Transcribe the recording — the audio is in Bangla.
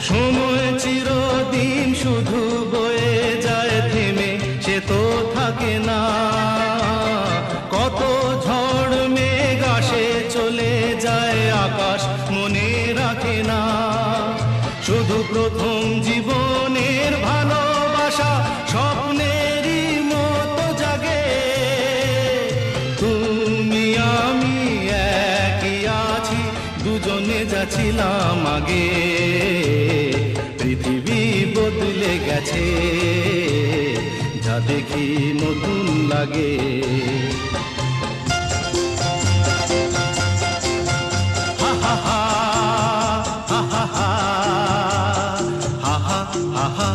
সময় চিরদিন শুধু বয়ে যায় থেমে, সে তো থাকে না। কত ঝড় মেঘ আসে চলে যায়, আকাশ মনে রাখে না। শুধু প্রথম জীবনের ভালোবাসা স্বপ্নেরই মতো জাগে। তুমি আমি একই আছি, দুজনে যাচ্ছিলাম আগে। পৃথিবী বদলে গেছে, যা দেখি নতুন লাগে। হা হা হা হা হা হা হা হা হা।